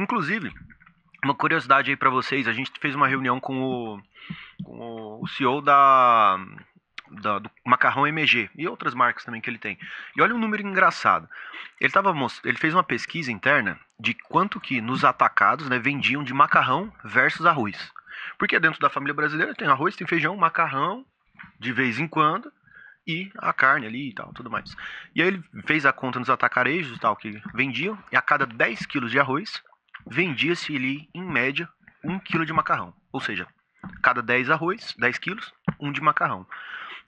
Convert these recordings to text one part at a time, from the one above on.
Inclusive, uma curiosidade aí pra vocês, a gente fez uma reunião com o CEO do Macarrão MG e outras marcas também que ele tem. E olha um número engraçado. Ele fez uma pesquisa interna de quanto que nos atacados, né, vendiam de macarrão versus arroz. Porque dentro da família brasileira tem arroz, tem feijão, macarrão, de vez em quando, e a carne ali e tal, tudo mais. E aí ele fez a conta nos atacarejos e tal, que vendiam, e a cada 10 quilos de arroz, vendia-se ali, em média, 1 quilo de macarrão. Ou seja, cada 10 arroz, 10 quilos, 1 de macarrão.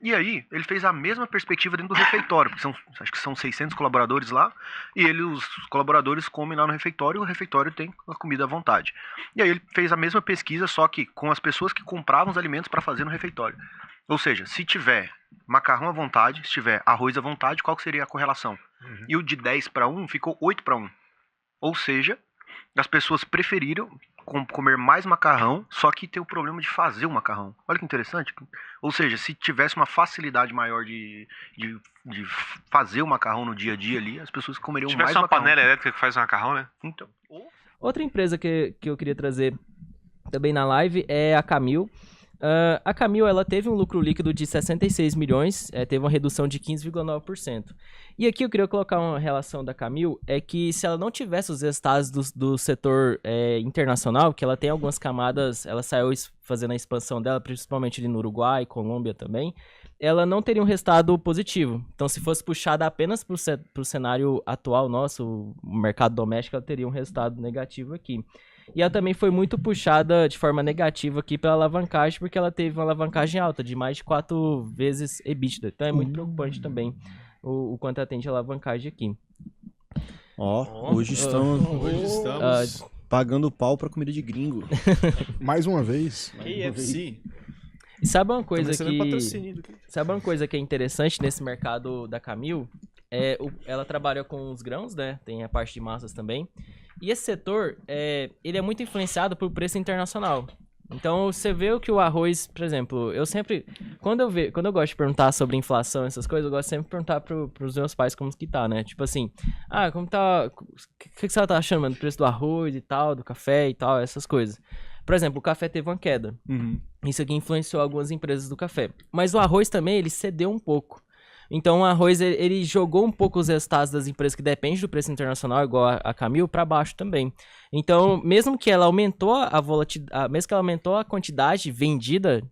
E aí, ele fez a mesma perspectiva dentro do refeitório, porque acho que são 600 colaboradores lá, e os colaboradores comem lá no refeitório, e o refeitório tem a comida à vontade. E aí ele fez a mesma pesquisa, só que com as pessoas que compravam os alimentos para fazer no refeitório. Ou seja, se tiver macarrão à vontade, se tiver arroz à vontade, qual que seria a correlação? E o de 10 para 1 ficou 8 para 1. Ou seja, as pessoas preferiram comer mais macarrão, só que tem o problema de fazer o macarrão. Olha que interessante. Ou seja, se tivesse uma facilidade maior de fazer o macarrão no dia a dia ali, as pessoas comeriam mais macarrão. Se tivesse uma panela elétrica que faz o macarrão, né? Então. Outra empresa que eu queria trazer também na live é a Camil. A Camil, ela teve um lucro líquido de 66 milhões, teve uma redução de 15,9%. E aqui eu queria colocar uma relação da Camil, é que se ela não tivesse os resultados do setor internacional, que ela tem algumas camadas, ela saiu fazendo a expansão dela, principalmente ali no Uruguai, Colômbia também, ela não teria um resultado positivo. Então, se fosse puxada apenas para o cenário atual nosso, o mercado doméstico, ela teria um resultado negativo aqui. E ela também foi muito puxada de forma negativa aqui pela alavancagem, porque ela teve uma alavancagem alta, de mais de 4 vezes EBITDA. Então é muito preocupante também o quanto atende a alavancagem aqui. Hoje estamos pagando pau pra comida de gringo. Mais uma vez. KFC. E sabe uma coisa que é interessante nesse mercado da Camil? Ela trabalha com os grãos, né? Tem a parte de massas também. E esse setor, ele é muito influenciado por preço internacional. Então, você vê o que o arroz, por exemplo, eu sempre... Quando eu gosto de perguntar sobre inflação, essas coisas, eu gosto sempre de perguntar pros meus pais como que tá, né? Tipo assim, como tá... O que você tá achando, mano, do preço do arroz e tal, do café e tal, essas coisas. Por exemplo, o café teve uma queda. Isso aqui influenciou algumas empresas do café. Mas o arroz também, ele cedeu um pouco. Então, o arroz, ele jogou um pouco os resultados das empresas que dependem do preço internacional, igual a Camil, para baixo também. Então, mesmo que ela aumentou a volatilidade, mesmo que ela aumentou a quantidade vendida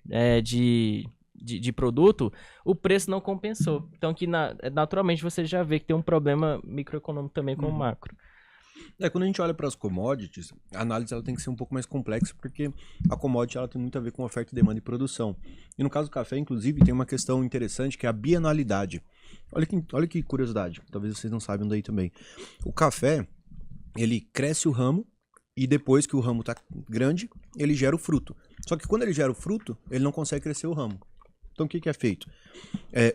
de produto, o preço não compensou. Então, que naturalmente você já vê que tem um problema microeconômico também com o macro. Quando a gente olha para as commodities, a análise ela tem que ser um pouco mais complexa, porque a commodity ela tem muito a ver com oferta, demanda e produção. E no caso do café, inclusive, tem uma questão interessante que é a bienalidade. Olha que curiosidade, talvez vocês não saibam daí também. O café, ele cresce o ramo e depois que o ramo está grande, ele gera o fruto. Só que quando ele gera o fruto, ele não consegue crescer o ramo. Então o que é feito?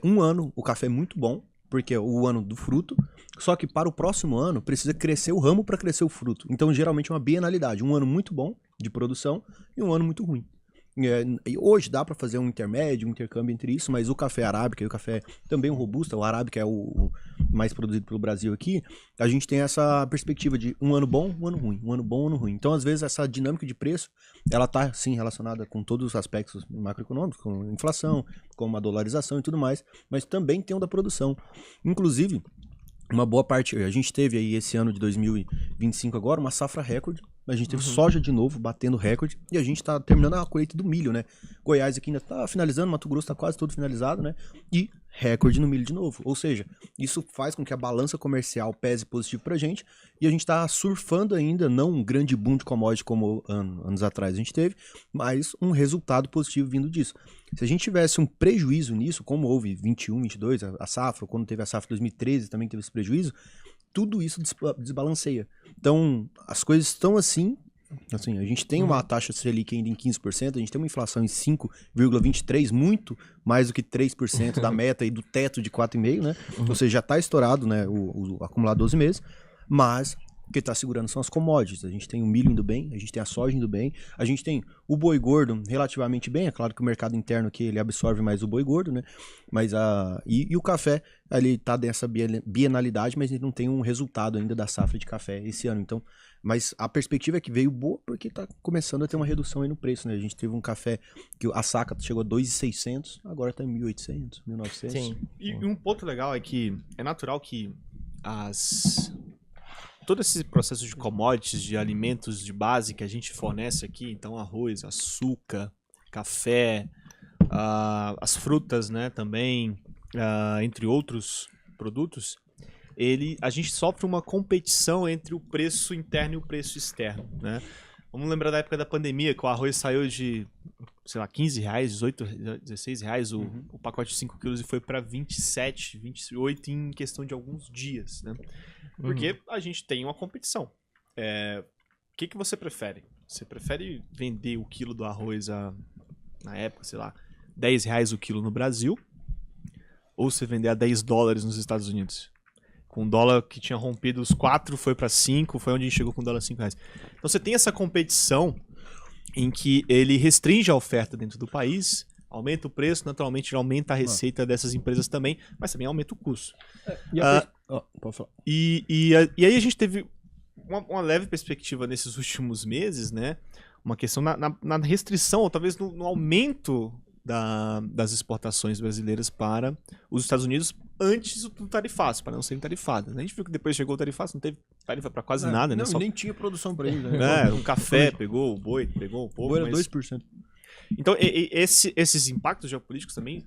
Um ano o café é muito bom, porque é o ano do fruto, só que para o próximo ano precisa crescer o ramo para crescer o fruto. Então, geralmente é uma bienalidade, um ano muito bom de produção e um ano muito ruim. E hoje dá para fazer um intermédio, um intercâmbio entre isso, mas o café arábica e o café também o robusta, o arábica é o mais produzido pelo Brasil aqui, a gente tem essa perspectiva de um ano bom, um ano ruim, um ano bom, um ano ruim. Então, às vezes, essa dinâmica de preço, ela tá, sim, relacionada com todos os aspectos macroeconômicos, com inflação, com a dolarização e tudo mais, mas também tem o da produção. Inclusive, uma boa parte, a gente teve aí esse ano de 2025 agora, uma safra recorde, a gente teve soja de novo, batendo recorde, e a gente tá terminando a colheita do milho, né? Goiás aqui ainda tá finalizando, Mato Grosso tá quase todo finalizado, né? E recorde no milho de novo. Ou seja, isso faz com que a balança comercial pese positivo pra gente, e a gente tá surfando ainda, não um grande boom de commodity como anos atrás a gente teve, mas um resultado positivo vindo disso. Se a gente tivesse um prejuízo nisso, como houve 21, 22, a safra, quando teve a safra 2013 também teve esse prejuízo, tudo isso desbalanceia. Então, as coisas estão assim, a gente tem uma taxa Selic ainda em 15%, a gente tem uma inflação em 5,23%, muito mais do que 3% da meta e do teto de 4,5%, né? Ou seja, já está estourado, né, o acumulado 12 meses, mas o que está segurando são as commodities. A gente tem o milho indo bem, a gente tem a soja indo bem, a gente tem o boi gordo relativamente bem, é claro que o mercado interno aqui ele absorve mais o boi gordo, né? Mas e o café, ele está dessa bienalidade, mas ele não tem um resultado ainda da safra de café esse ano. Então, Mas a perspectiva é que veio boa porque tá começando a ter uma redução aí no preço, né? A gente teve um café que a saca chegou a 2.600, agora tá em 1.800, 1.900. Sim. E um ponto legal é que é natural que todo esse processo de commodities, de alimentos de base que a gente fornece aqui, então arroz, açúcar, café, as frutas, né, também, entre outros produtos, a gente sofre uma competição entre o preço interno e o preço externo, né? Vamos lembrar da época da pandemia, que o arroz saiu de, sei lá, R$15, 18, R$16 o pacote de 5 quilos e foi para 27, 28 em questão de alguns dias, né? Porque a gente tem uma competição. O que você prefere? Você prefere vender o quilo do arroz na época, sei lá, R$10 o quilo no Brasil? Ou você vender a $10 nos Estados Unidos? Com um dólar que tinha rompido os 4, foi para 5, foi onde a gente chegou com o dólar R$5. Então você tem essa competição em que ele restringe a oferta dentro do país, aumenta o preço, naturalmente ele aumenta a receita dessas empresas também, mas também aumenta o custo. Pode falar. E aí a gente teve uma leve perspectiva nesses últimos meses, né? Uma questão na restrição, ou talvez no aumento das exportações brasileiras para os Estados Unidos antes do tarifaço, para não serem tarifadas. A gente viu que depois chegou o tarifaço, não teve tarifa para quase nada, né? Não, nem tinha produção para eles. Né? O café pegou, o boi pegou um pouco. O boi era 2%. Então, esses impactos geopolíticos também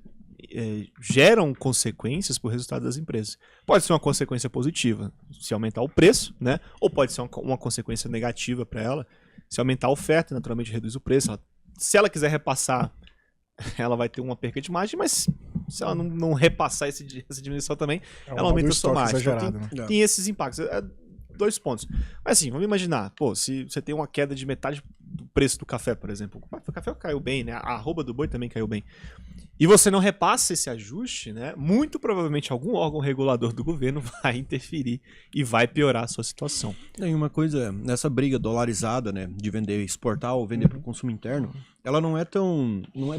geram consequências para o resultado das empresas. Pode ser uma consequência positiva, se aumentar o preço, né? Ou pode ser uma consequência negativa para ela, se aumentar a oferta, naturalmente reduz o preço. Se ela quiser repassar, ela vai ter uma perca de margem, mas se ela não repassar essa diminuição também, ela aumenta a sua margem. Então, tem esses impactos. 2 pontos. Mas assim, vamos imaginar, se você tem uma queda de metade do preço do café, por exemplo, o café caiu bem, né? A arroba do boi também caiu bem. E você não repassa esse ajuste, né? Muito provavelmente algum órgão regulador do governo vai interferir e vai piorar a sua situação. Tem uma coisa, nessa briga dolarizada, né, de vender, exportar ou vender para o consumo interno, ela não é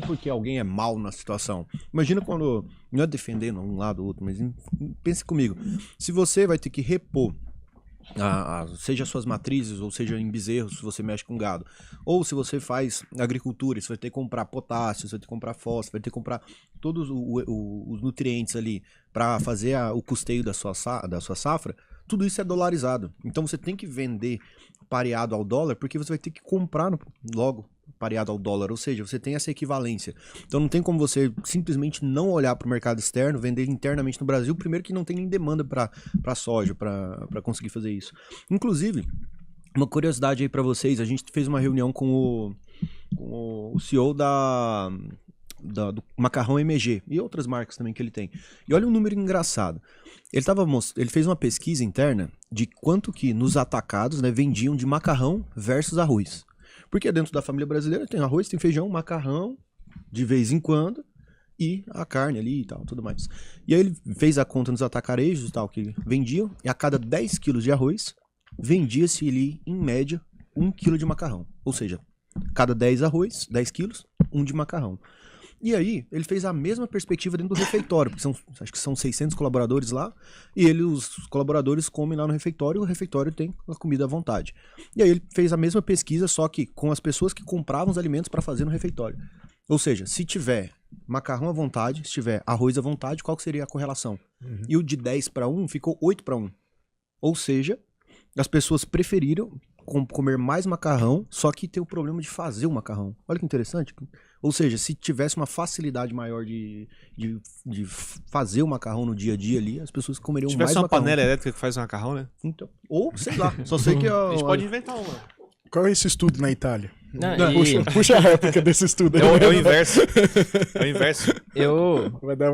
porque alguém é mal na situação. Imagina quando, não é defendendo um lado ou outro, mas pense comigo, se você vai ter que repor seja suas matrizes, ou seja em bezerros, se você mexe com gado, ou se você faz agricultura, você vai ter que comprar potássio, você vai ter que comprar fósforo, vai ter que comprar todos os nutrientes ali para fazer o custeio da sua safra, tudo isso é dolarizado. Então você tem que vender pareado ao dólar, porque você vai ter que comprar logo pareado ao dólar, ou seja, você tem essa equivalência. Então não tem como você simplesmente não olhar para o mercado externo, vender internamente no Brasil, primeiro que não tem nem demanda para soja, para conseguir fazer isso. Inclusive, uma curiosidade aí para vocês, a gente fez uma reunião com o CEO do Macarrão MG e outras marcas também que ele tem. E olha um número engraçado. Ele fez uma pesquisa interna de quanto que nos atacados, né, vendiam de macarrão versus arroz. Porque dentro da família brasileira tem arroz, tem feijão, macarrão, de vez em quando, e a carne ali e tal, tudo mais. E aí ele fez a conta nos atacarejos e tal, que vendiam, e a cada 10 quilos de arroz, vendia-se ali, em média, 1 quilo de macarrão. Ou seja, cada 10 arroz, 10 quilos, 1 de macarrão. E aí, ele fez a mesma perspectiva dentro do refeitório, porque acho que são 600 colaboradores lá, e os colaboradores comem lá no refeitório, e o refeitório tem a comida à vontade. E aí ele fez a mesma pesquisa, só que com as pessoas que compravam os alimentos para fazer no refeitório. Ou seja, se tiver macarrão à vontade, se tiver arroz à vontade, qual que seria a correlação? E o de 10 para 1 ficou 8 para 1. Ou seja, as pessoas preferiram comer mais macarrão, só que tem o problema de fazer o macarrão. Olha que interessante. Ou seja, se tivesse uma facilidade maior de fazer o macarrão no dia a dia ali, as pessoas comeriam mais macarrão. Se tivesse uma panela elétrica que faz o macarrão, né? Então, ou, sei lá, só sei que... A gente pode inventar uma. Qual é esse estudo na Itália? Não, puxa a réplica desse estudo aí. É o inverso. É o inverso.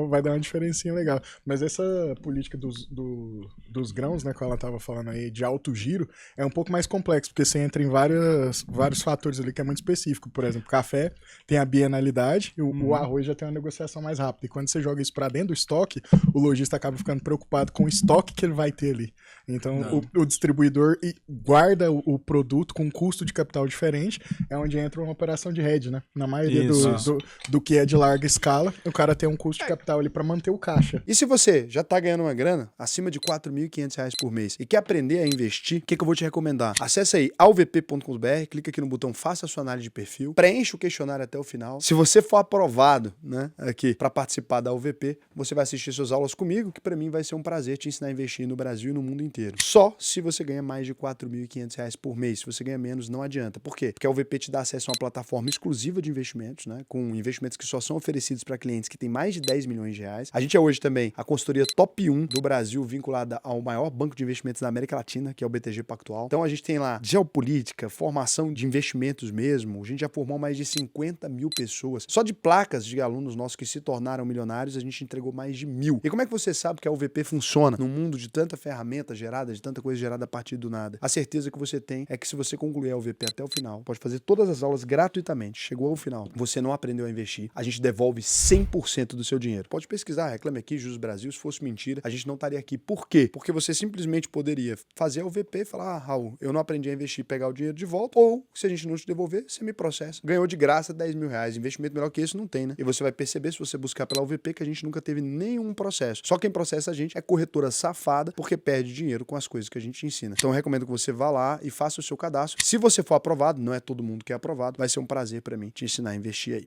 Vai dar uma diferencinha legal. Mas essa política dos grãos, né, que ela tava falando aí, de alto giro, é um pouco mais complexo, porque você entra em vários fatores ali que é muito específico. Por exemplo, café tem a bienalidade e o arroz já tem uma negociação mais rápida. E quando você joga isso para dentro do estoque, o lojista acaba ficando preocupado com o estoque que ele vai ter ali. Então, o distribuidor guarda o produto com um custo de capital diferente é onde entra uma operação de hedge, né? Na maioria do que é de larga escala, o cara tem um custo de capital ali para manter o caixa. E se você já tá ganhando uma grana acima de R$4.500 por mês e quer aprender a investir, o que eu vou te recomendar? Acesse aí alvp.com.br, clica aqui no botão Faça a sua análise de perfil, preenche o questionário até o final. Se você for aprovado, né, aqui para participar da UVP, você vai assistir suas aulas comigo, que para mim vai ser um prazer te ensinar a investir no Brasil e no mundo inteiro. Só se você ganha mais de R$4.500 por mês. Se você ganha menos, não adianta. Por quê? Porque a UVP te dá acesso a uma plataforma exclusiva de investimentos, né, com investimentos que só são oferecidos para clientes que têm mais de 10 milhões de reais. A gente é hoje também a consultoria top 1 do Brasil, vinculada ao maior banco de investimentos da América Latina, que é o BTG Pactual. Então a gente tem lá geopolítica, formação de investimentos mesmo. A gente já formou mais de 50 mil pessoas. Só de placas de alunos nossos que se tornaram milionários, a gente entregou mais de 1.000. E como é que você sabe que a UVP funciona num mundo de tanta ferramenta gerada, de tanta coisa gerada a partir do nada? A certeza que você tem é que se você concluir a UVP até o final, pode fazer todas as aulas gratuitamente. Chegou ao final, você não aprendeu a investir, a gente devolve 100% do seu dinheiro. Pode pesquisar, Reclame Aqui, Juros Brasil, se fosse mentira, a gente não estaria aqui. Por quê? Porque você simplesmente poderia fazer a UVP e falar, Raul, eu não aprendi a investir e pegar o dinheiro de volta, ou se a gente não te devolver, você me processa. Ganhou de graça R$10.000. Investimento melhor que isso não tem, né? E você vai perceber, se você buscar pela UVP, que a gente nunca teve nenhum processo. Só quem processa a gente é corretora safada, porque perde dinheiro com as coisas que a gente ensina. Então eu recomendo que você vá lá e faça o seu cadastro. Se você for aprovado, não é todo mundo que é aprovado, vai ser um prazer para mim te ensinar a investir aí.